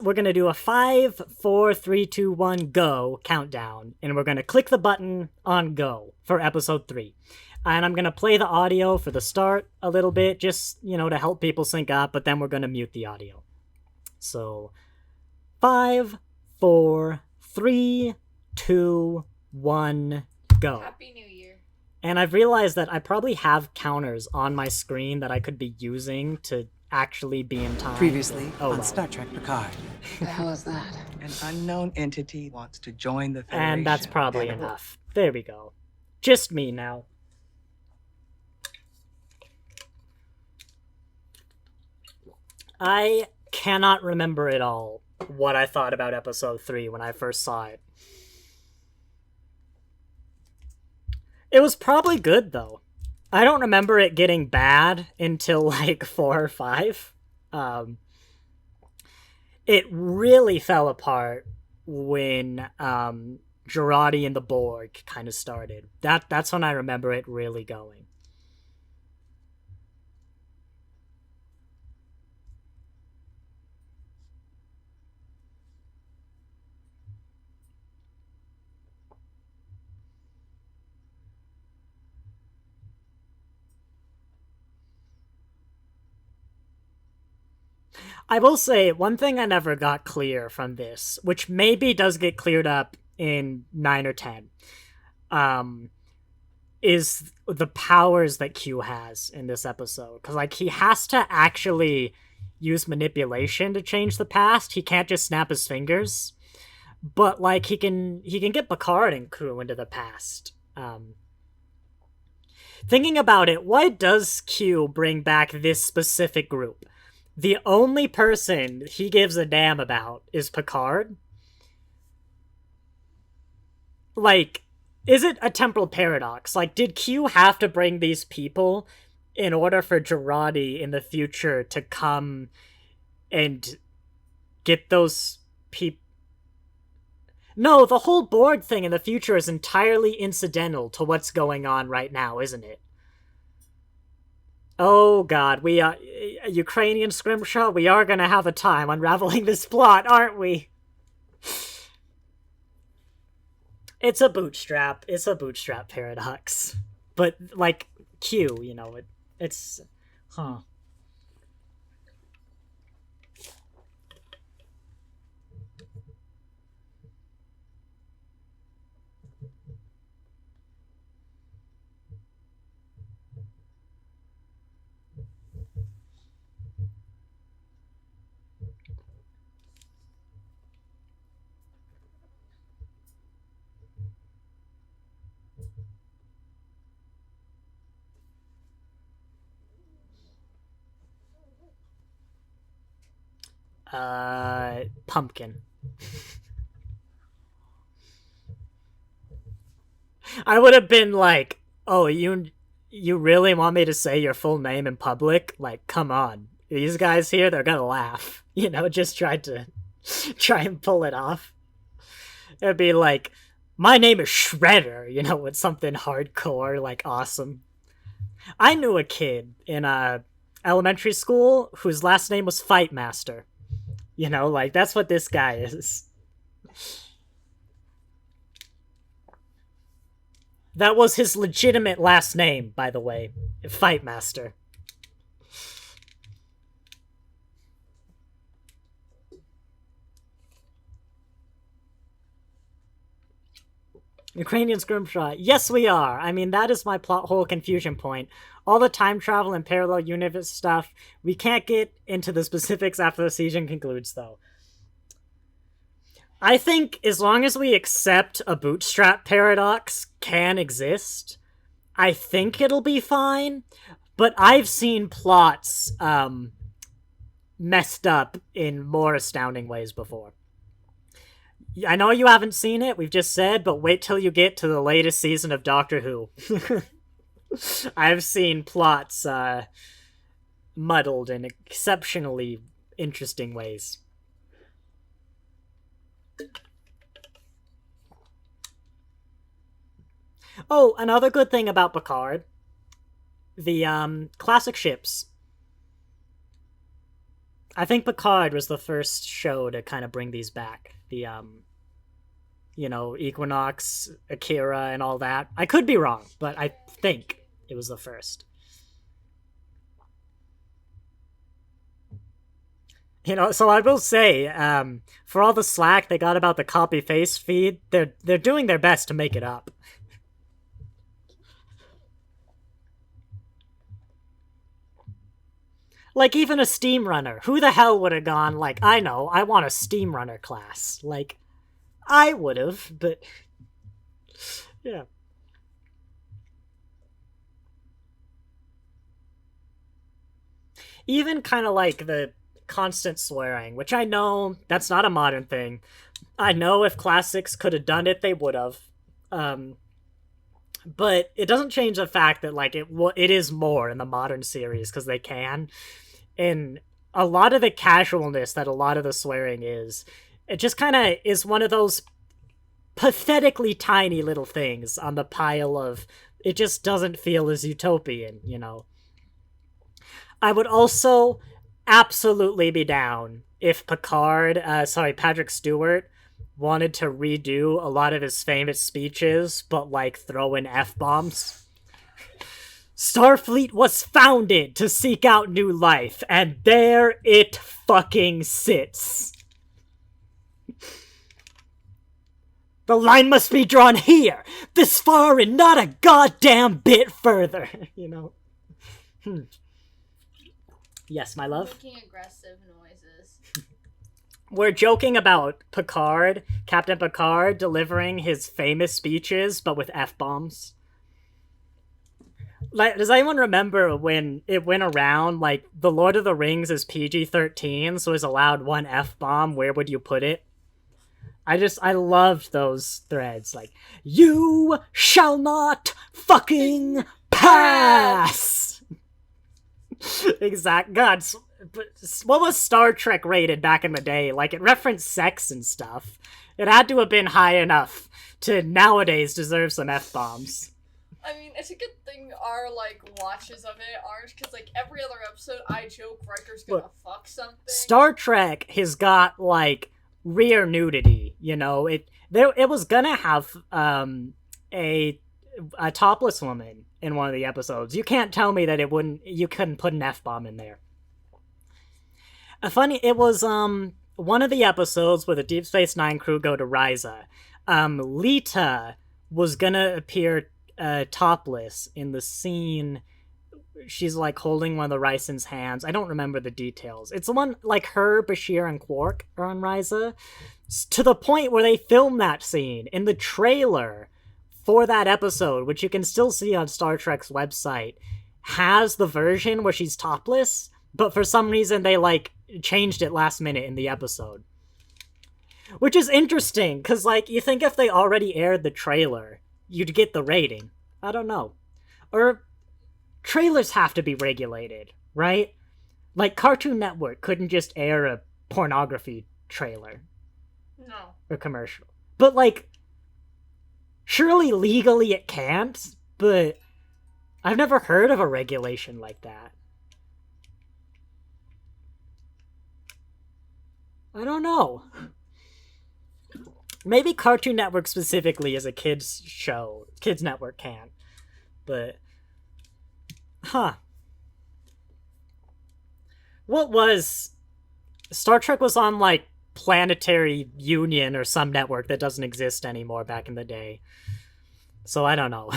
we're going to do a 5, 4, 3, 2, 1, go countdown. And we're going to click the button on go for episode 3. And I'm going to play the audio for the start a little bit, just, to help people sync up, but then we're going to mute the audio. So, 5, 4, 3, 2, 1, go. Happy New Year. And I've realized that I probably have counters on my screen that I could be using to actually be in time. Previously on Star Trek Picard. The hell is that? An unknown entity wants to join the Federation. And that's probably enough. There we go. Just me now. I cannot remember at all what I thought about episode 3 when I first saw it. It was probably good, though. I don't remember it getting bad until, like, 4 or 5. It really fell apart when Jurati and the Borg kind of started. That's when I remember it really going. I will say, one thing I never got clear from this, which maybe does get cleared up in 9 or 10, is the powers that Q has in this episode. Because, like, he has to actually use manipulation to change the past. He can't just snap his fingers. But, like, he can get Picard and crew into the past. Thinking about it, why does Q bring back this specific group? The only person he gives a damn about is Picard. Like, is it a temporal paradox? Like, did Q have to bring these people in order for Jurati in the future to come and get those people? No, the whole Borg thing in the future is entirely incidental to what's going on right now, isn't it? Oh god, we are... Ukrainian Scrimshaw, we are gonna have a time unraveling this plot, aren't we? It's a bootstrap. It's a bootstrap paradox. But, like, Q, it's... Huh. Pumpkin. I would have been like, oh, you really want me to say your full name in public? Like, come on. These guys here, they're gonna laugh. Just try and pull it off. It'd be like, my name is Shredder, with something hardcore, like, awesome. I knew a kid in elementary school whose last name was Fight Master. Like, that's what this guy is. That was his legitimate last name, by the way. Fight Master. Ukrainian Scrimshaw. Yes, we are. I mean, that is my plot hole confusion point. All the time travel and parallel universe stuff, we can't get into the specifics after the season concludes, though. I think as long as we accept a bootstrap paradox can exist, I think it'll be fine. But I've seen plots messed up in more astounding ways before. I know you haven't seen it, we've just said, but wait till you get to the latest season of Doctor Who. I've seen plots muddled in exceptionally interesting ways. Oh, another good thing about Picard. The classic ships. I think Picard was the first show to kind of bring these back. The Equinox, Akira, and all that. I could be wrong, but I think it was the first. So I will say, for all the slack they got about the copy face feed, they're doing their best to make it up. Like, even a Steam Runner. Who the hell would have gone, like, I know, I want a Steam Runner class. Like, I would have, but... yeah. Even kind of like the constant swearing, which I know that's not a modern thing. I know if classics could have done it, they would have. But it doesn't change the fact that like it is more in the modern series because they can. And a lot of the casualness that a lot of the swearing is, it just kind of is one of those pathetically tiny little things on the pile of it just doesn't feel as utopian, I would also absolutely be down if Patrick Stewart wanted to redo a lot of his famous speeches, but like throw in F-bombs. Starfleet was founded to seek out new life, and there it fucking sits. The line must be drawn here, this far and not a goddamn bit further, Yes, my love? Making aggressive noises. We're joking about Picard, Captain Picard, delivering his famous speeches, but with F-bombs. Like, does anyone remember when it went around, like, The Lord of the Rings is PG-13, so is allowed one F-bomb, where would you put it? I loved those threads, like, you shall not fucking pass! Exact. God, what was Star Trek rated back in the day? Like, it referenced sex and stuff. It had to have been high enough to nowadays deserve some F-bombs. I mean, it's a good thing our, like, watches of it aren't, because, like, every other episode, I joke Riker's gonna fuck something. Star Trek has got, like, rear nudity, It was gonna have, a topless woman in one of the episodes. You can't tell me that you couldn't put an F-bomb in there. It was, one of the episodes where the Deep Space Nine crew go to Risa. Lita was gonna appear topless in the scene. She's like holding one of the Rysans' hands. I don't remember the details. It's the one like her, Bashir, and Quark are on Risa, to the point where they filmed that scene in the trailer for that episode, which you can still see on Star Trek's website, has the version where she's topless, but for some reason they like changed it last minute in the episode. Which is interesting, because like you think if they already aired the trailer, you'd get the rating. I don't know. Or trailers have to be regulated, right? Like Cartoon Network couldn't just air a pornography trailer. No. Or commercial. But like, surely legally it can't, but I've never heard of a regulation like that. I don't know. Maybe Cartoon Network specifically is a kids show. Kids Network can. But, what was... Star Trek was on, like, Planetary Union or some network that doesn't exist anymore back in the day. So I don't know.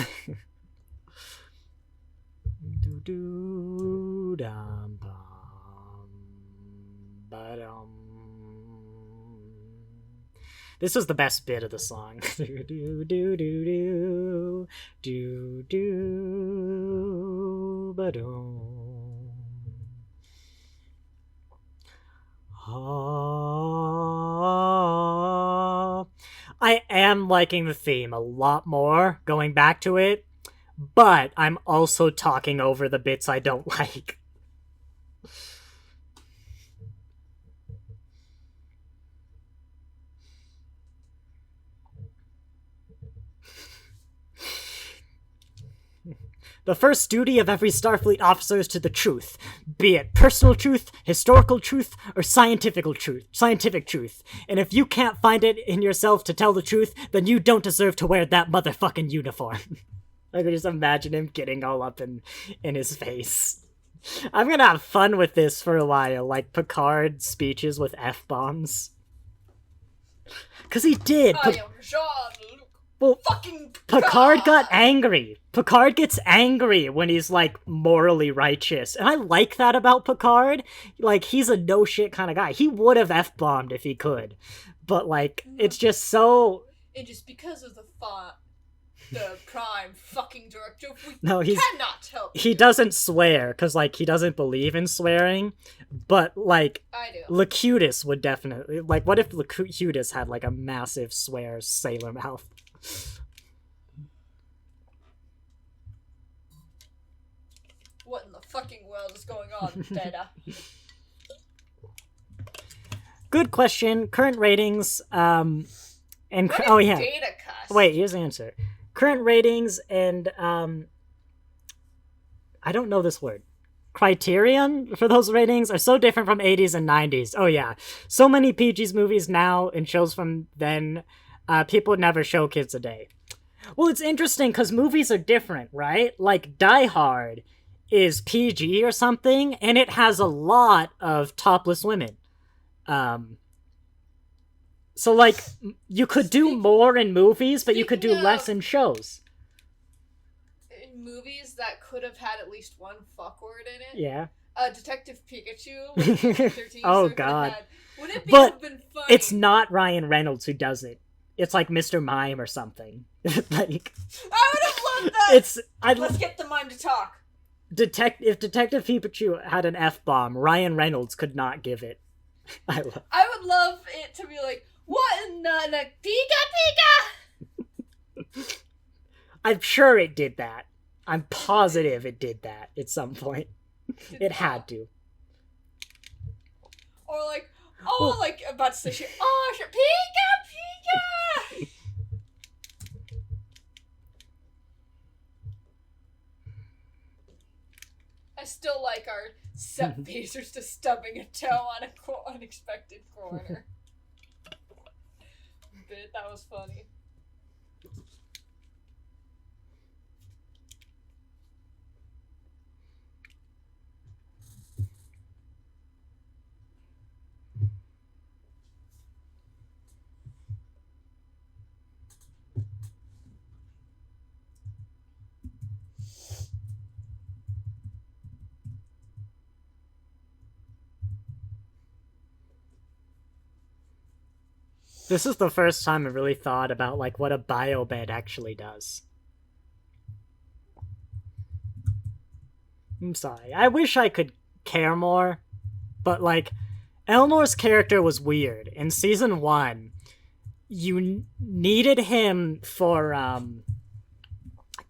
This was the best bit of the song. I am liking the theme a lot more, going back to it, but I'm also talking over the bits I don't like. The first duty of every Starfleet officer is to the truth, be it personal truth, historical truth, or scientific truth. And if you can't find it in yourself to tell the truth, then you don't deserve to wear that motherfucking uniform. I can just imagine him getting all up in his face. I'm gonna have fun with this for a while, like Picard speeches with F-bombs. Because he did. I am Jean-Luc. Well, fucking Picard got angry. Picard gets angry when he's, like, morally righteous. And I like that about Picard. Like, he's a no-shit kind of guy. He would have F-bombed if he could. But, like, it's just so... It is because of the prime fucking directive, we cannot help He doesn't swear, because, like, he doesn't believe in swearing. But, like, I do. Locutus would definitely... Like, what if Locutus had, like, a massive swear sailor mouth? What in the fucking world is going on, Data? Good question. Current ratings, and What oh if yeah. Data cuss? Wait, here's the answer. Current ratings and I don't know this word. Criterion for those ratings are so different from 80s and 90s. Oh yeah. So many PG's movies now and shows from then, people would never show kids a day. Well, it's interesting because movies are different, right? Like Die Hard is PG or something, and it has a lot of topless women. So, like, you could do more in movies, but you could do less in shows. In movies that could have had at least one fuck word in it. Yeah. Detective Pikachu. Like PG-13, Oh, so God. Wouldn't it But have been funny? it's not Ryan Reynolds who does it. It's like Mr. Mime or something. Like, I would have loved that! Let's get the mime to talk. If Detective Pikachu had an F-bomb, Ryan Reynolds could not give it. I would love it to be like, what in the Pika Pika? I'm sure it did that. I'm positive it did that at some point. It had to. Or like, oh, like about to say shit. Oh, shit, Pika Pika. I still like our set phasers to stubbing a toe on a unexpected corner. Bit that was funny. This is the first time I really thought about, like, what a biobed actually does. I'm sorry. I wish I could care more, but, like, Elnor's character was weird. In Season 1, you needed him for,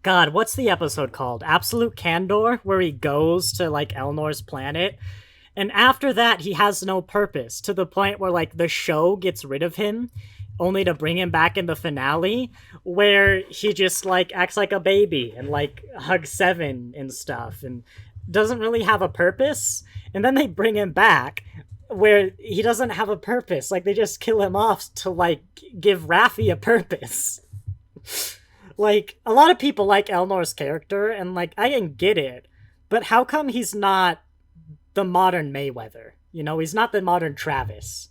God, what's the episode called? Absolute Candor, where he goes to, like, Elnor's planet. And after that, he has no purpose, to the point where, like, the show gets rid of him, only to bring him back in the finale, where he just, like, acts like a baby and, like, hugs Seven and stuff, and doesn't really have a purpose. And then they bring him back, where he doesn't have a purpose. Like, they just kill him off to, like, give Raffi a purpose. Like, a lot of people like Elnor's character, and, like, I can get it, but how come he's not the modern Mayweather? You know, he's not the modern Travis.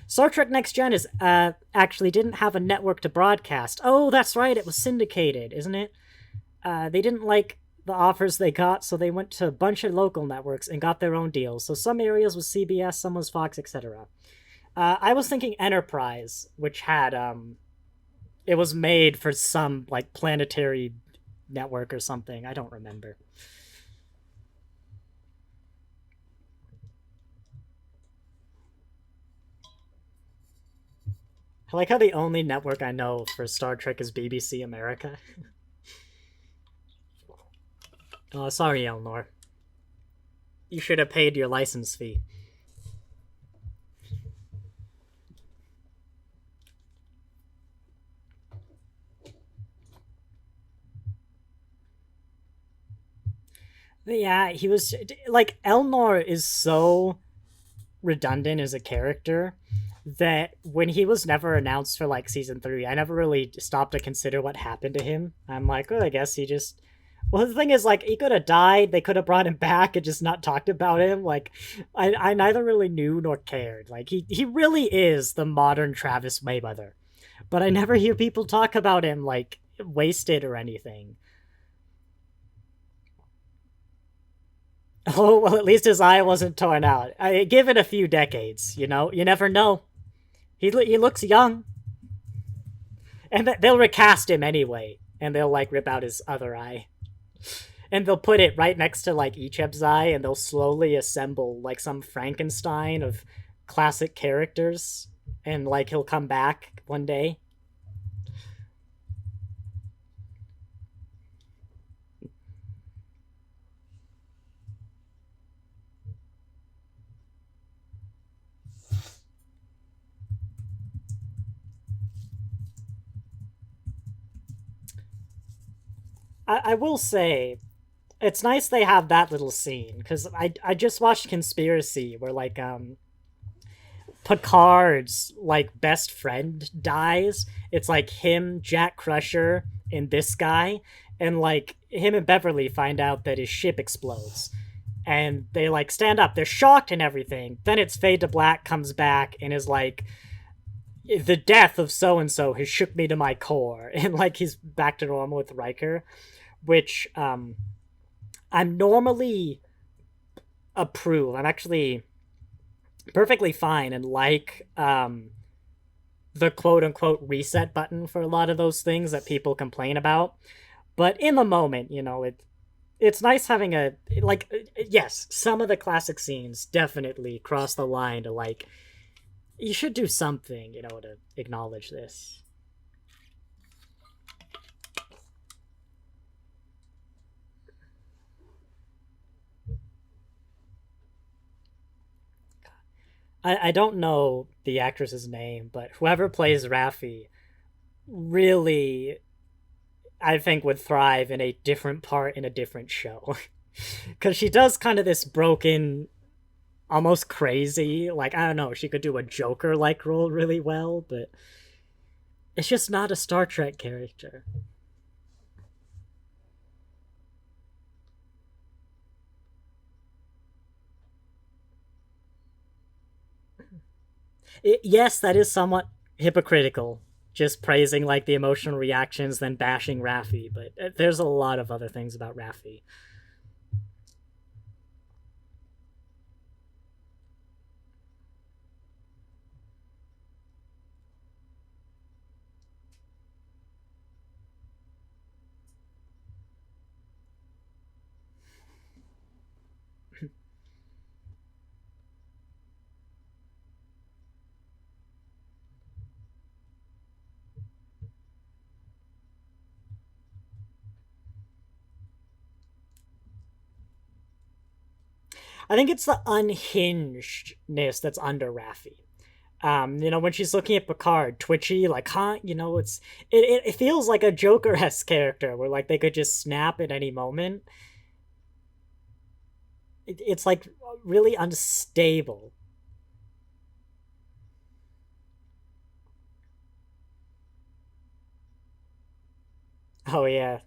Star Trek Next Gen is actually didn't have a network to broadcast. Oh, that's right, it was syndicated, isn't it? They didn't like the offers they got, so they went to a bunch of local networks and got their own deals. So some areas was CBS, some was Fox, etc. I was thinking Enterprise, which had it was made for some, like, planetary network or something. I don't remember. I like how the only network I know for Star Trek is BBC America. Oh, sorry, Elnor. You should have paid your license fee. Yeah, he was like Elnor is so redundant as a character that when he was never announced for like season 3, I never really stopped to consider what happened to him. I'm like, oh, I guess he just. Well, the thing is, like, he could have died. They could have brought him back and just not talked about him. Like, I neither really knew nor cared. Like, he really is the modern Travis Mayweather, but I never hear people talk about him like wasted or anything. Oh, well, at least his eye wasn't torn out. Give it a few decades, you know? You never know. He looks young. And they'll recast him anyway. And they'll, like, rip out his other eye. And they'll put it right next to, like, Icheb's eye, and they'll slowly assemble, like, some Frankenstein of classic characters. And, like, he'll come back one day. I will say, it's nice they have that little scene, because I just watched Conspiracy, where, like, Picard's like best friend dies. It's like him, Jack Crusher, and this guy, and like him and Beverly find out that his ship explodes, and they like stand up. They're shocked and everything. Then it's Fade to Black comes back and is like, the death of so and so has shook me to my core, and like he's back to normal with Riker, which I'm normally approve. I'm actually perfectly fine and like the quote unquote reset button for a lot of those things that people complain about. But in the moment, you know, it's nice having a like yes, some of the classic scenes definitely cross the line to like you should do something, you know, to acknowledge this. I don't know the actress's name, but whoever plays Raffi really I think would thrive in a different part in a different show. Because she does kind of this broken, almost crazy, like, I don't know, she could do a Joker like role really well, but it's just not a Star Trek character. Yes, that is somewhat hypocritical, just praising like the emotional reactions, then bashing Raffi, but there's a lot of other things about Raffi. I think it's the unhingedness that's under Raffi. You know, when she's looking at Picard, twitchy, like, huh? You know, it feels like a Joker-esque character where like they could just snap at any moment. It's like really unstable. Oh yeah.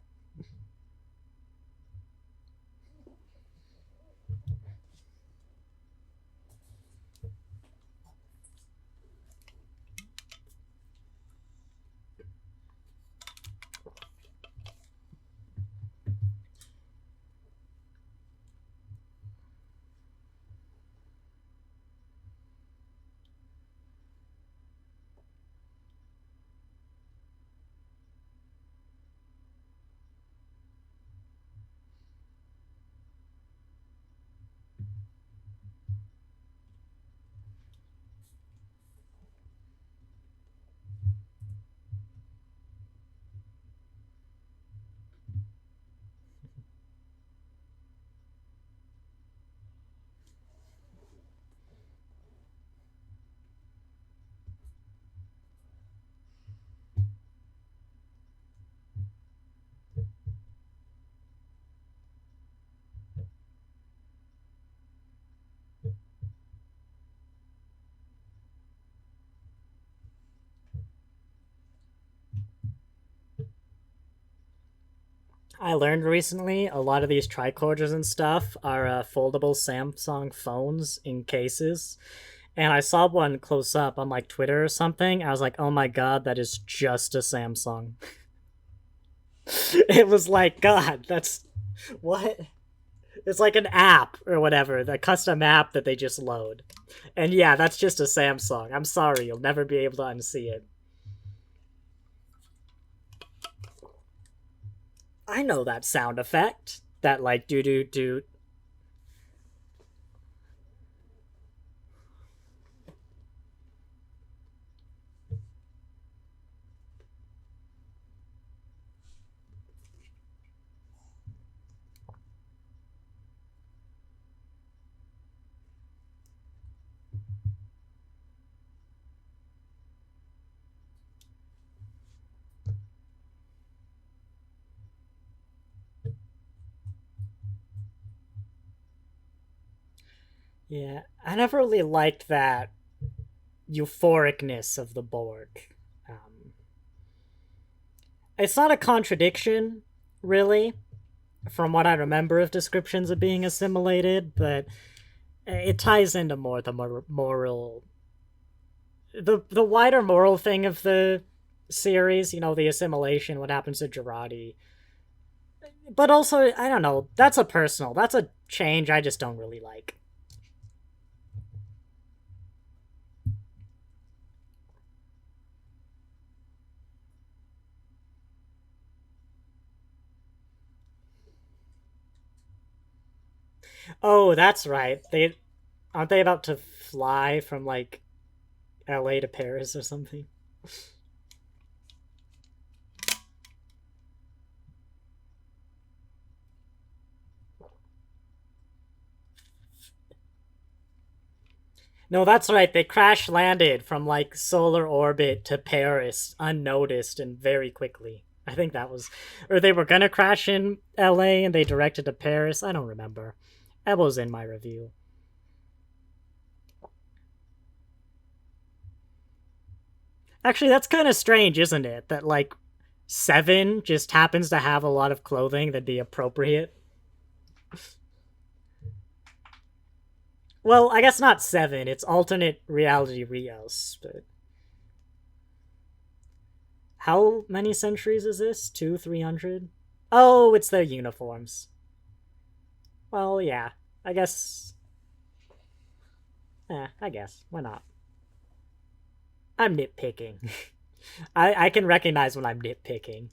I learned recently a lot of these tricorders and stuff are foldable Samsung phones in cases. And I saw one close up on like Twitter or something. I was like, oh my god, that is just a Samsung. It was like, God, that's what? It's like an app or whatever, the custom app that they just load. And yeah, that's just a Samsung. I'm sorry, you'll never be able to unsee it. I know that sound effect. That like doo doo doo. Yeah, I never really liked that euphoricness of the Borg. Um, it's not a contradiction, really, from what I remember of descriptions of being assimilated, but it ties into more the moral, the wider moral thing of the series. You know, the assimilation, what happens to Girardi. But also, I don't know. That's a change I just don't really like. Oh, that's right. They aren't they about to fly from like LA to Paris or something? No, that's right. They crash landed from like solar orbit to Paris unnoticed and very quickly. I think that was, or they were gonna crash in LA and they directed to Paris. I don't remember. That was in my review. Actually, that's kind of strange, isn't it? That like Seven just happens to have a lot of clothing that'd be appropriate. Well, I guess not Seven. It's alternate reality Rios, but how many centuries is this? 300? Oh, it's their uniforms. Well, yeah. I guess. I guess. Why not? I'm nitpicking. I can recognize when I'm nitpicking.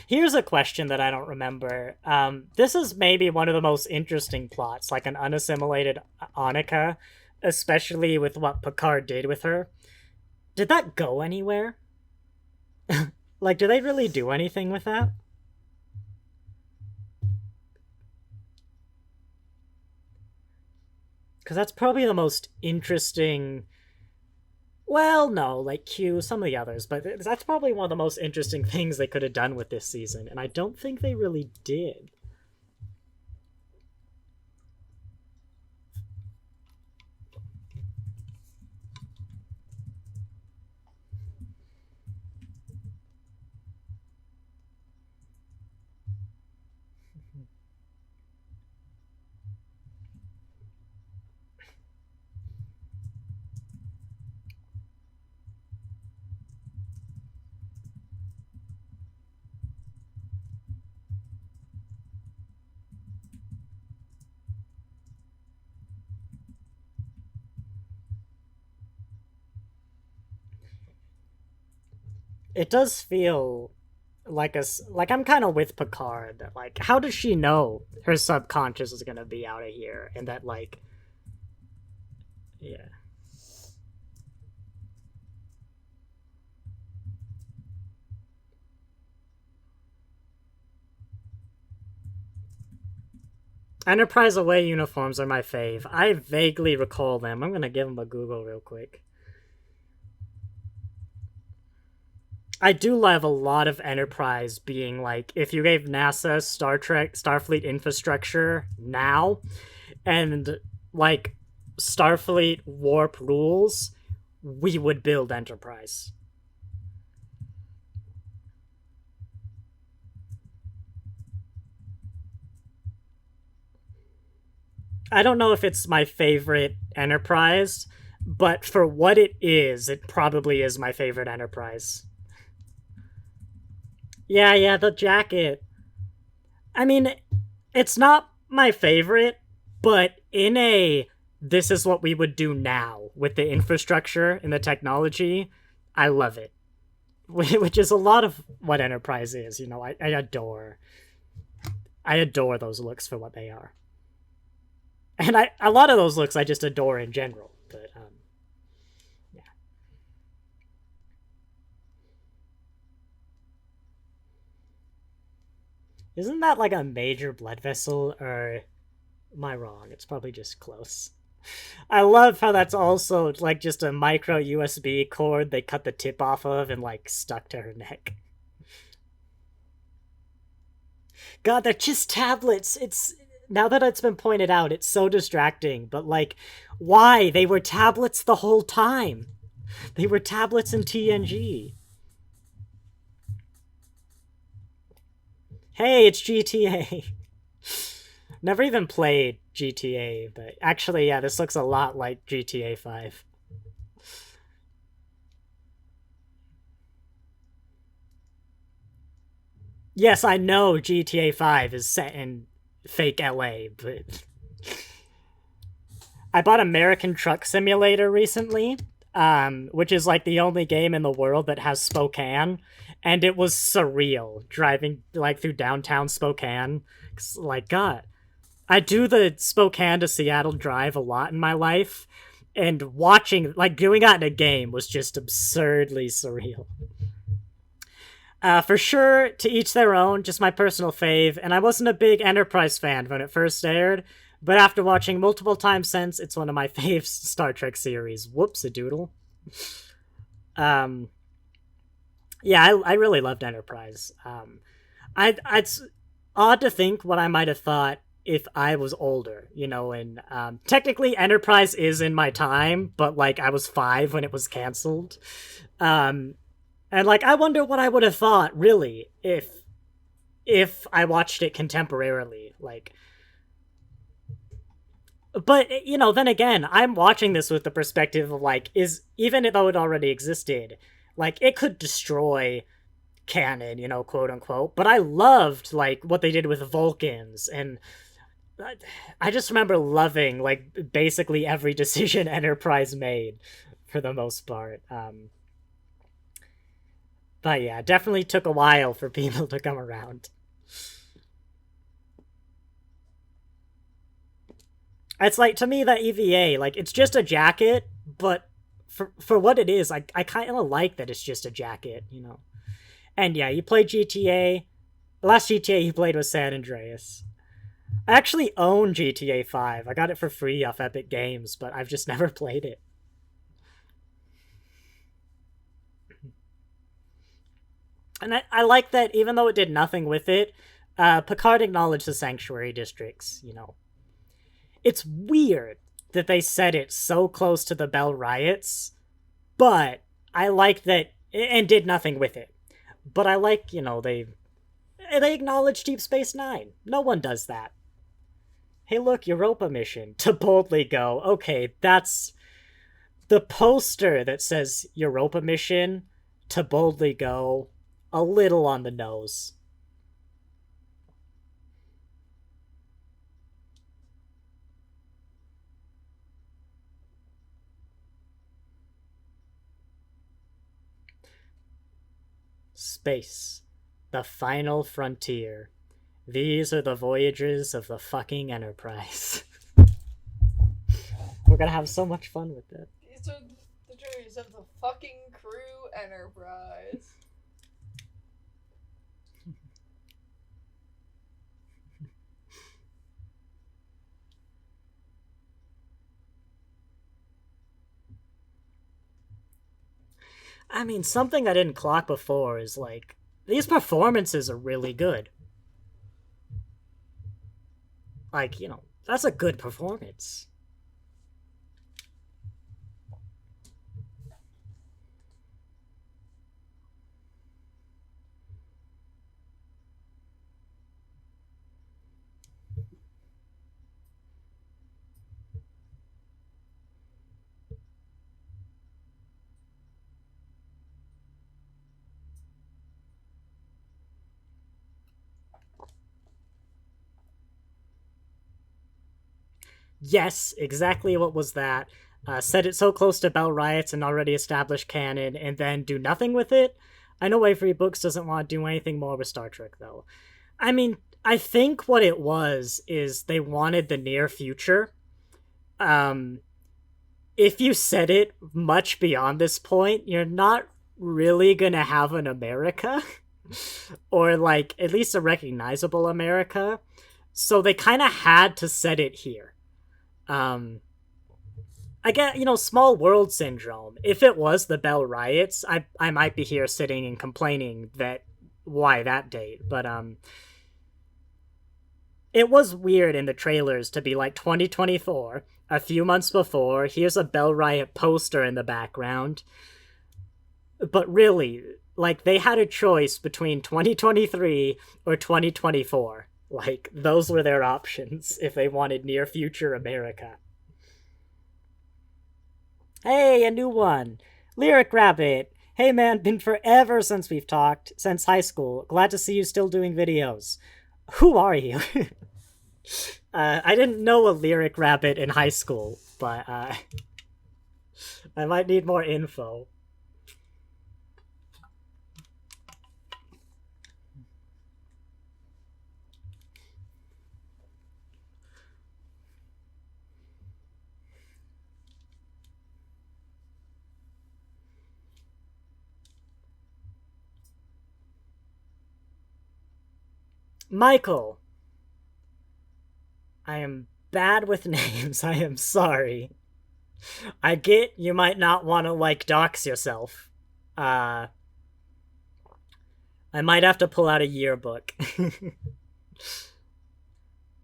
Here's a question that I don't remember. This is maybe one of the most interesting plots, like an unassimilated Annika, especially with what Picard did with her. Did that go anywhere? Like, do they really do anything with that? Because that's probably the most interesting. Well, no, like Q, some of the others, but that's probably one of the most interesting things they could have done with this season, and I don't think they really did. It does feel like like I'm kind of with Picard that like how does she know her subconscious is gonna be out of here and that like yeah. Enterprise away uniforms are my fave. I vaguely recall them. I'm gonna give them a Google real quick. I do love a lot of Enterprise being like, if you gave NASA Star Trek, Starfleet infrastructure now, and like Starfleet warp rules, we would build Enterprise. I don't know if it's my favorite Enterprise, but for what it is, it probably is my favorite Enterprise. Yeah, yeah, the jacket. I mean, it's not my favorite, but in a this is what we would do now with the infrastructure and the technology, I love it. Which is a lot of what Enterprise is, you know. I adore those looks for what they are. And a lot of those looks I just adore in general, but yeah. Isn't that like a major blood vessel, or am I wrong? It's probably just close. I love how that's also like just a micro USB cord they cut the tip off of and like stuck to her neck. God, they're just tablets. It's now that it's been pointed out, it's so distracting, but like why? They were tablets the whole time. They were tablets in TNG. Hey, it's GTA. Never even played GTA, but actually, yeah, this looks a lot like GTA 5. Yes, I know GTA 5 is set in fake LA, but I bought American Truck Simulator recently, which is like the only game in the world that has Spokane, and it was surreal driving like through downtown Spokane. Like, God, I do the Spokane to Seattle drive a lot in my life, and watching like doing that in a game was just absurdly surreal. For sure, to each their own, just my personal fave, and I wasn't a big Enterprise fan when it first aired, but after watching multiple times since, it's one of my faves Star Trek series. Whoops a doodle. Um, yeah, I really loved Enterprise. It's odd to think what I might have thought if I was older, you know, and technically Enterprise is in my time, but like I was 5 when it was canceled. Um, and like I wonder what I would have thought really if I watched it contemporarily. Like, but you know, then again, I'm watching this with the perspective of like, is even though it already existed, like it could destroy canon, you know, quote unquote. But I loved like what they did with Vulcans, and I just remember loving like basically every decision Enterprise made for the most part. But yeah, definitely took a while for people to come around. It's like to me that EVA, like it's just a jacket, but for what it is, I kind of like that it's just a jacket, you know. And yeah, you played GTA. The last GTA you played was San Andreas. I actually own GTA 5. I got it for free off Epic Games, but I've just never played it. And I like that even though it did nothing with it, Picard acknowledged the sanctuary districts, you know. It's weird that they said it so close to the Bell riots, but I like that and did nothing with it. But I like, you know, they acknowledge Deep Space Nine. No one does that. Hey, look, Europa mission. To boldly go. Okay, that's the poster that says Europa mission. To boldly go. A little on the nose. Space. The final frontier. These are the voyages of the fucking Enterprise. We're gonna have so much fun with it. These are the journeys of the fucking crew Enterprise. I mean, something I didn't clock before is like, these performances are really good. Like, you know, that's a good performance. Yes, exactly what was that. Set it so close to Bell Riots and already established canon, and then do nothing with it? I know Avery Books doesn't want to do anything more with Star Trek, though. I mean, I think what it was is they wanted the near future. Um, if you set it much beyond this point, you're not really gonna have an America. Or, like, at least a recognizable America. So they kind of had to set it here. I get, small world syndrome. If it was the Bell riots, I might be here sitting and complaining that why that date, but it was weird in the trailers to be like 2024, a few months before, here's a Bell riot poster in the background. But really, like, they had a choice between 2023 or 2024. Like, those were their options if they wanted near future America. Hey, a new one. Lyric Rabbit. Hey man, been forever since we've talked, since high school. Glad to see you still doing videos. Who are you? I didn't know a Lyric Rabbit in high school, but I might need more info. Michael. I am bad with names. I am sorry. I get you might not want to, like, dox yourself. I might have to pull out a yearbook.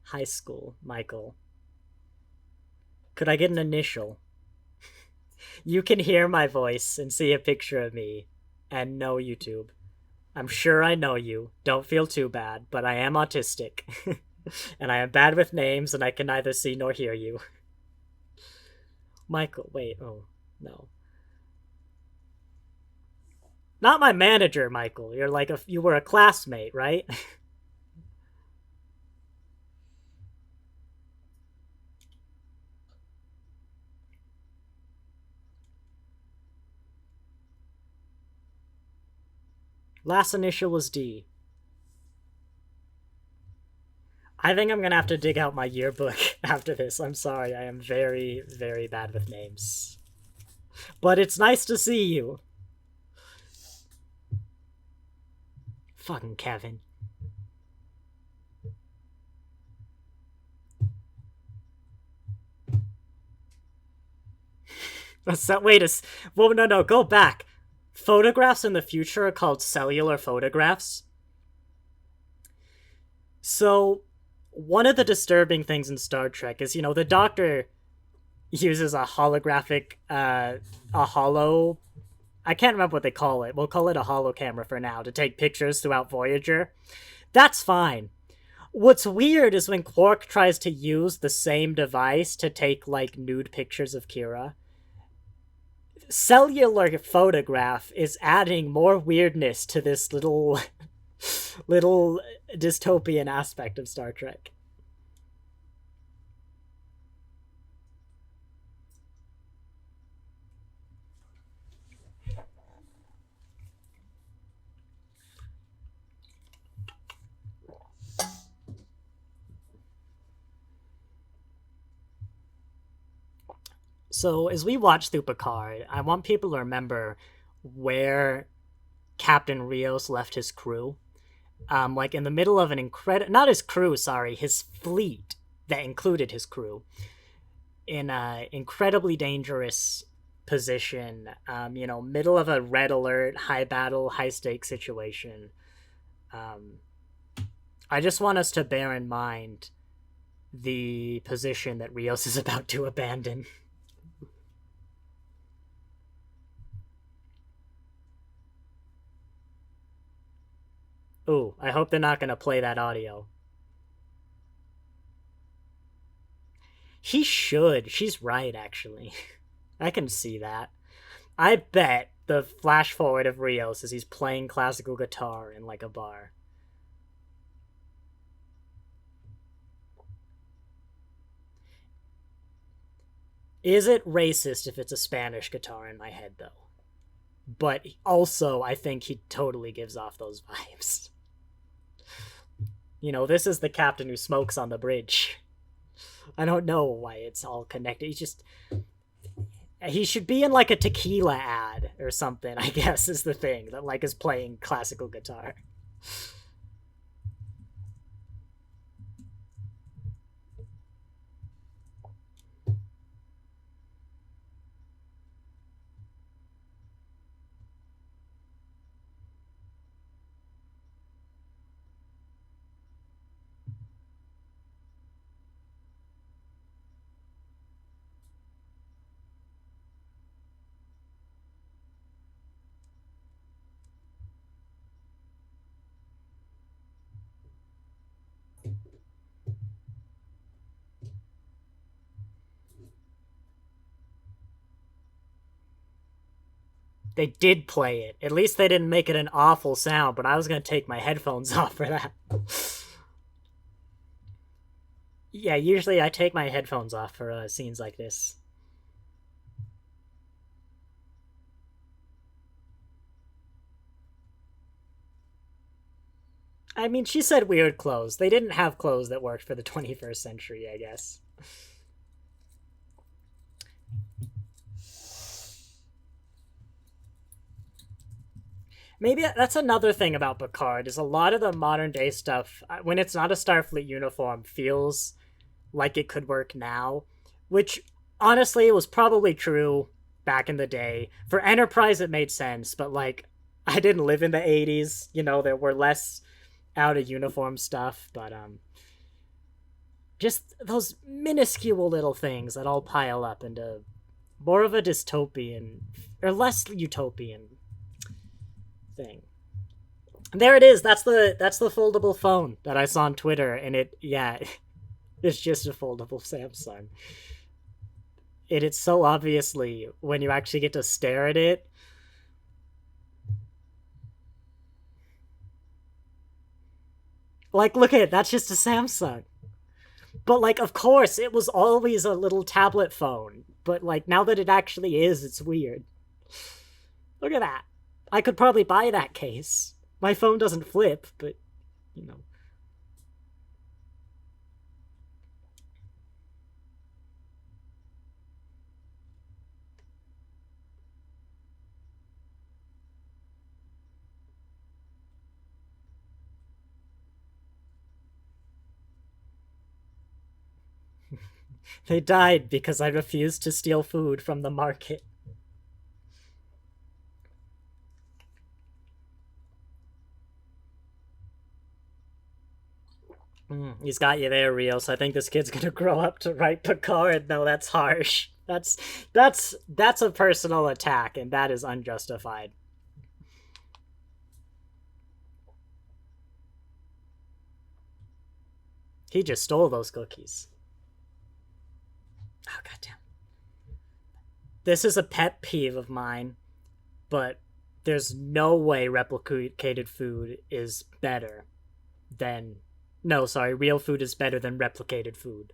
High school, Michael. Could I get an initial? You can hear my voice and see a picture of me. And no YouTube. I'm sure I know you. Don't feel too bad, but I am autistic. And I am bad with names, and I can neither see nor hear you. Michael, wait, oh, no. Not my manager, Michael. You're like you were a classmate, right? Last initial was D. I think I'm gonna have to dig out my yearbook after this. I'm sorry, I am very, very bad with names. But it's nice to see you. Fucking Kevin. Wait a... Well, no, go back. Photographs in the future are called cellular photographs. So, one of the disturbing things in Star Trek is, the Doctor uses a holographic, a holo... I can't remember what they call it. We'll call it a holo camera for now, to take pictures throughout Voyager. That's fine. What's weird is when Quark tries to use the same device to take, like, nude pictures of Kira. Cellular photograph is adding more weirdness to this little dystopian aspect of Star Trek. So, as we watch through Picard, I want people to remember where Captain Rios left his crew. Like in the middle of an not his crew, sorry, his fleet that included his crew. In an incredibly dangerous position, middle of a red alert, high battle, high stakes situation. I just want us to bear in mind the position that Rios is about to abandon. Ooh, I hope they're not going to play that audio. He should. She's right, actually. I can see that. I bet the flash forward of Rios is he's playing classical guitar in, like, a bar. Is it racist if it's a Spanish guitar in my head, though? But also, I think he totally gives off those vibes. You know, this is the captain who smokes on the bridge. I don't know why it's all connected. He should be in like a tequila ad or something, I guess, is the thing that like is playing classical guitar. They did play it. At least they didn't make it an awful sound, but I was going to take my headphones off for that. Yeah, usually I take my headphones off for scenes like this. I mean, she said weird clothes. They didn't have clothes that worked for the 21st century, I guess. Maybe that's another thing about Picard, is a lot of the modern day stuff, when it's not a Starfleet uniform, feels like it could work now, which honestly was probably true back in the day. For Enterprise, it made sense, but like, I didn't live in the 80s, you know, there were less out of uniform stuff, but just those minuscule little things that all pile up into more of a dystopian, or less utopian thing. There it is. That's the foldable phone that I saw on Twitter, and it's just a foldable Samsung. It's so obviously, when you actually get to stare at it, like, look at it, that's just a Samsung. But like, of course, it was always a little tablet phone, but like, now that it actually is, it's weird. Look at that. I could probably buy that case. My phone doesn't flip, but, you know. They died because I refused to steal food from the market. He's got you there, Rios. I think this kid's gonna grow up to write Picard. No, that's harsh. That's a personal attack, and that is unjustified. He just stole those cookies. Oh, goddamn. This is a pet peeve of mine, but there's no way replicated food is better than... No, sorry, real food is better than replicated food.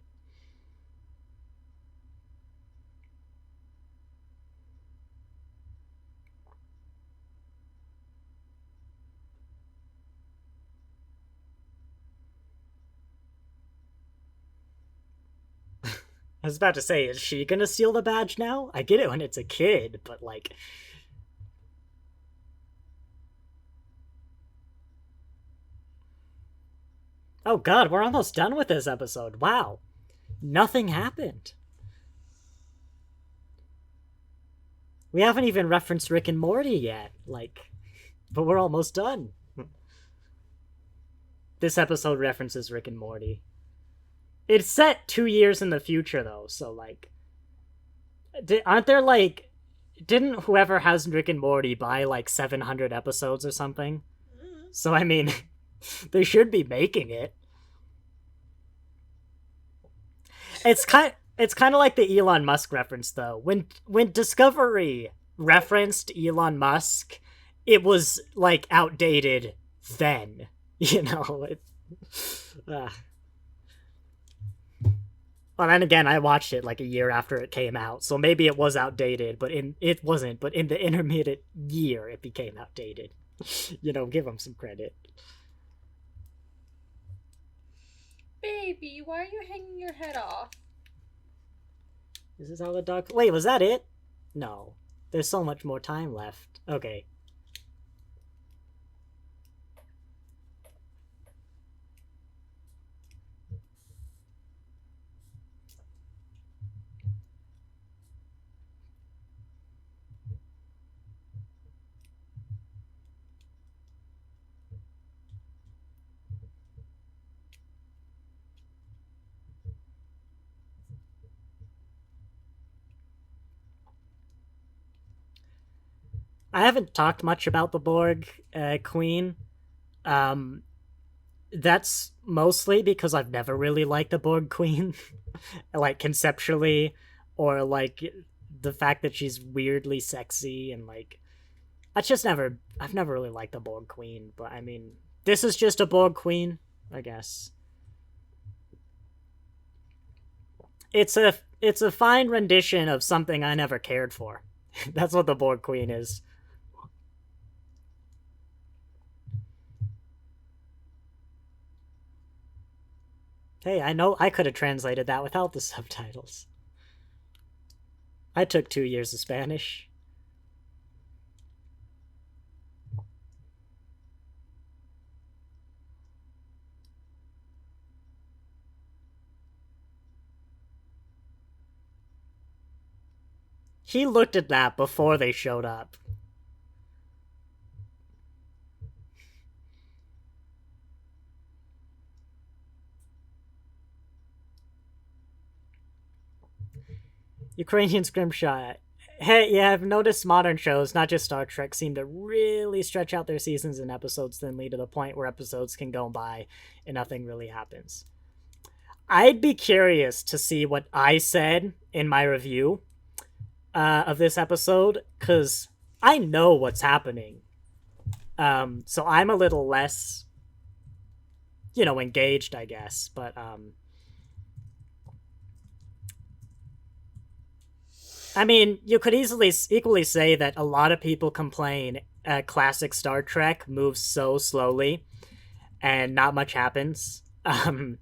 I was about to say, is she gonna steal the badge now? I get it when it's a kid, but like... Oh god, we're almost done with this episode. Wow. Nothing happened. We haven't even referenced Rick and Morty yet. Like, but we're almost done. This episode references Rick and Morty. It's set 2 years in the future, though, so, like... aren't there, like... Didn't whoever has Rick and Morty buy, like, 700 episodes or something? So, I mean... they should be making it. It's kind of like the Elon Musk reference, though. When Discovery referenced Elon Musk, it was, like, outdated then. You know? Well, then again, I watched it like a year after it came out, so maybe it was outdated, but it wasn't. But in the intermediate year, it became outdated. Give them some credit. Baby, why are you hanging your head off? Is this how the dog... Wait, was that it? No. There's so much more time left. Okay. I haven't talked much about the Borg Queen. That's mostly because I've never really liked the Borg Queen, like conceptually, or like the fact that she's weirdly sexy and like I've never really liked the Borg Queen. But I mean, this is just a Borg Queen, I guess. It's a fine rendition of something I never cared for. That's what the Borg Queen is. Hey, I know I could have translated that without the subtitles. I took 2 years of Spanish. He looked at that before they showed up. Ukrainian scrimshot. Hey, yeah, I've noticed modern shows, not just Star Trek, seem to really stretch out their seasons and episodes thinly to the point where episodes can go by and nothing really happens. I'd be curious to see what I said in my review of this episode, because I know what's happening. So I'm a little less, engaged, I guess, but I mean, you could equally say that a lot of people complain classic Star Trek moves so slowly and not much happens. Like...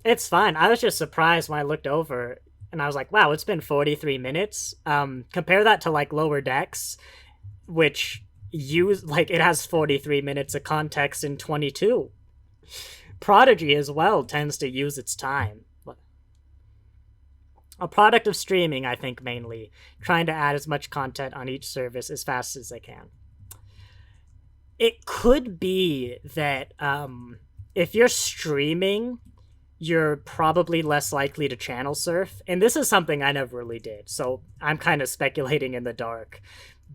It's fine. I was just surprised when I looked over and I was like, wow, it's been 43 minutes. Compare that to like Lower Decks, which it has 43 minutes of context in 22. Prodigy as well tends to use its time. A product of streaming, I think, mainly trying to add as much content on each service as fast as they can. It could be that if you're streaming, you're probably less likely to channel surf, and this is something I never really did, so I'm kind of speculating in the dark.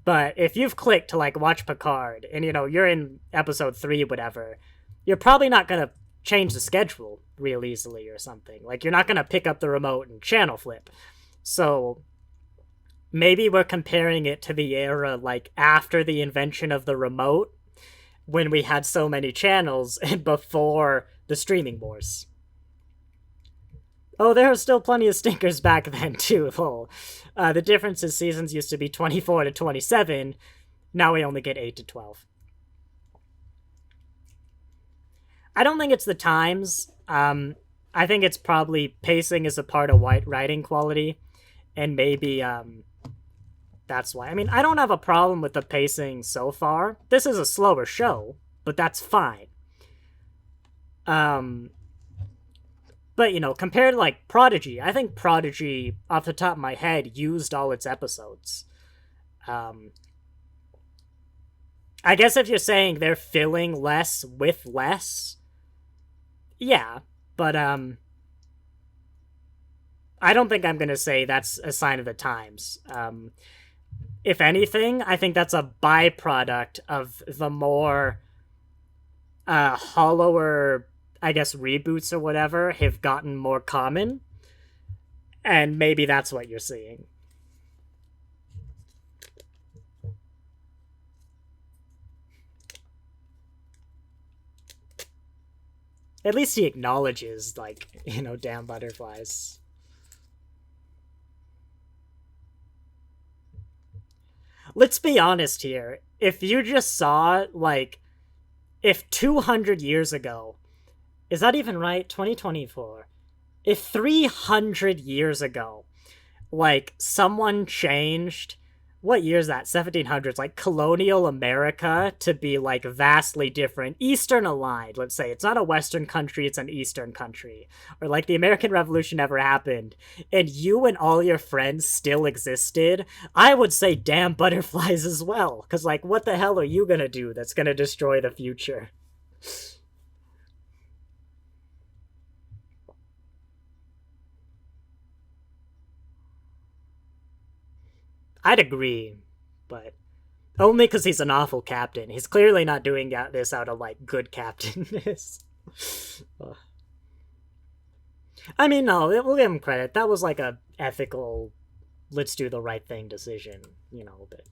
But if you've clicked to like watch Picard and you're in episode 3 whatever, you're probably not going to change the schedule real easily or something. Like, you're not going to pick up the remote and channel flip. So maybe we're comparing it to the era like after the invention of the remote, when we had so many channels, and before the streaming wars. Oh, there are still plenty of stinkers back then, too. Lol. The difference is seasons used to be 24 to 27. Now we only get 8 to 12. I don't think it's the times. I think it's probably pacing is a part of writing quality. And maybe that's why. I mean, I don't have a problem with the pacing so far. This is a slower show, but that's fine. But, compared to, like, Prodigy, I think Prodigy, off the top of my head, used all its episodes. I guess if you're saying they're filling less with less, yeah, but, I don't think I'm gonna say that's a sign of the times. If anything, I think that's a byproduct of the more, hollower, I guess, reboots or whatever have gotten more common, and maybe that's what you're seeing. At least he acknowledges, like, you know, damn butterflies. Let's be honest here. If you just saw, like, if 200 years ago, is that even right? 2024. If 300 years ago, like, someone changed, what year is that? 1700s, like, colonial America to be, like, vastly different, Eastern aligned, let's say. It's not a Western country, it's an Eastern country. Or, like, the American Revolution never happened, and you and all your friends still existed, I would say damn butterflies as well. Because, like, what the hell are you gonna do that's gonna destroy the future? I'd agree, but only because he's an awful captain. He's clearly not doing this out of, like, good captainness. I mean, no, we'll give him credit. That was, like, a ethical, let's do the right thing decision, you know, but